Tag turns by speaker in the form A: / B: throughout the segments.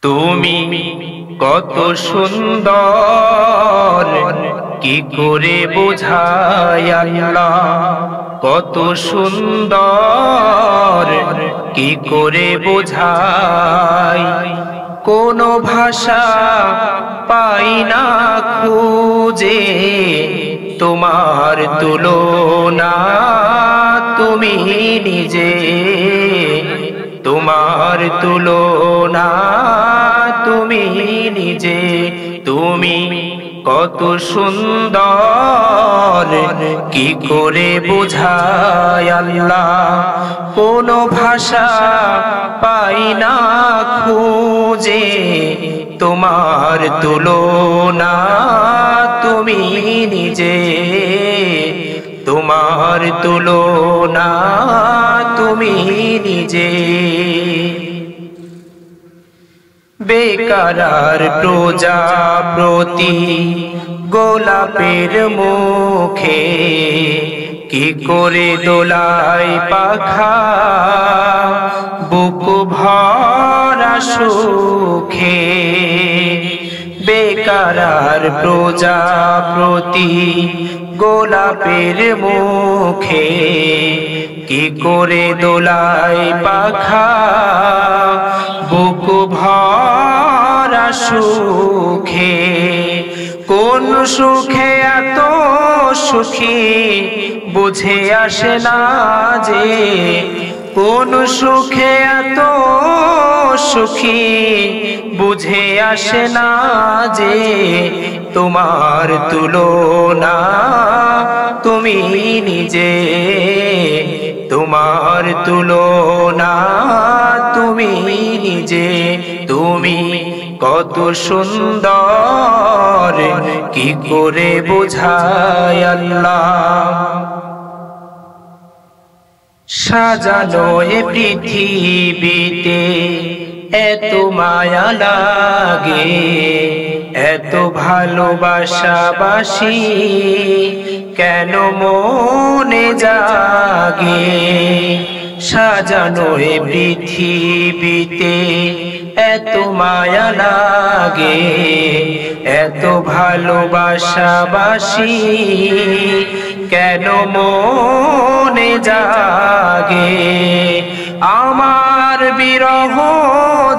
A: তুমি কত সুন্দর, কি করে বোঝাই আল্লাহ, কত সুন্দর, কি করে বোঝাই। কোন ভাষা পাই না খুঁজে তোমার তুলনা, তুমি নিজে, তোমার তুলনা তুমি নিজে। তুমি কত সুন্দর, কি করে বোঝাই আল্লাহ, কোন ভাষা পাই না খুঁজে তোমার তুলনা, তুমি নিজে, তোমার তুলনা তুমি নিজে। বেকারার প্রজাপতি গোলাপের মুখে, কি করে দোলায় পাখা বুক ভরা সুখে। বেকারার প্রজাপতি গোলাপের মুখে, কি করে দোলায় পাখা বুক ভরা সুখে। কোন সুখে এত সুখী বুঝে আসে না যে, কোন সুখে এত সুখী বুঝে আসে না যে, তোমার তুলনা তুমি নিজে, তোমার তুলনা তুমি নিজে। তুমি কত সুন্দর, কি করে বোঝাই আল্লাহ। সাজানো এ পৃথিবীতে এত মায়া লাগে, এত ভালোবাসাবাসি কেন মনে জাগে। সাজানো এ পৃথিবীতে এত মায়া লাগে, এত ভালোবাসাবাসি কেন মনে জাগে। আমার বিরহ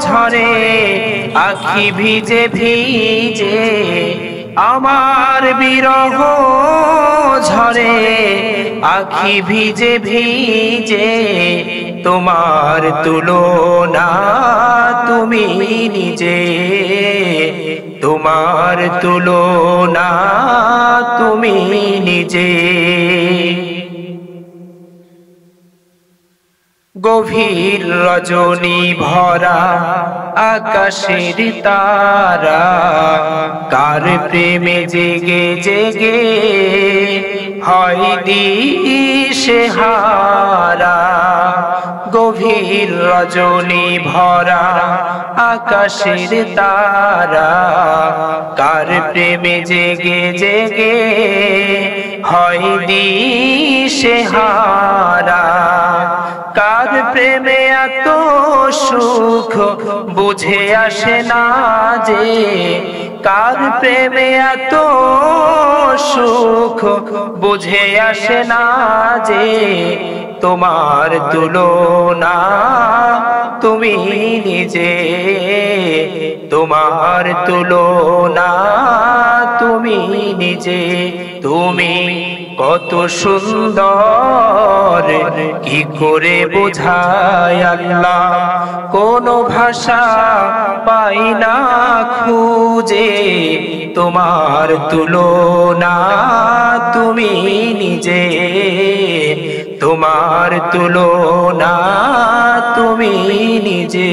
A: ঝরে আখি ভিজে ভিজে, আমার বিরহ ঝরে আখি ভিজে ভিজে। তোমার তুলনা তুমি নিজে, তোমার তুলনা তুমি নিজে। গভীর রজনী ভরা আকাশের তারা, কার প্রেমে জেগে জেগে হয় দিশেহারা। গভীর রজনী ভরা আকাশের তারা, কার প্রেমে জেগে জেগে হয় দিশেহারা। কার প্রেমে এত সুখ বুঝে আসে না যে, কার প্রেমে এত সুখ বুঝে আসে না যে, তোমার তুলনা তুমি নিজে, তোমার তুলনা তুমি নিজে। তুমি কত সুন্দর, কি করে বোঝাই আল্লাহ, কোন ভাষা পাই না খুঁজে তোমার তুলনা তুমি নিজে, তোমার তুলনা তুমি নিজে।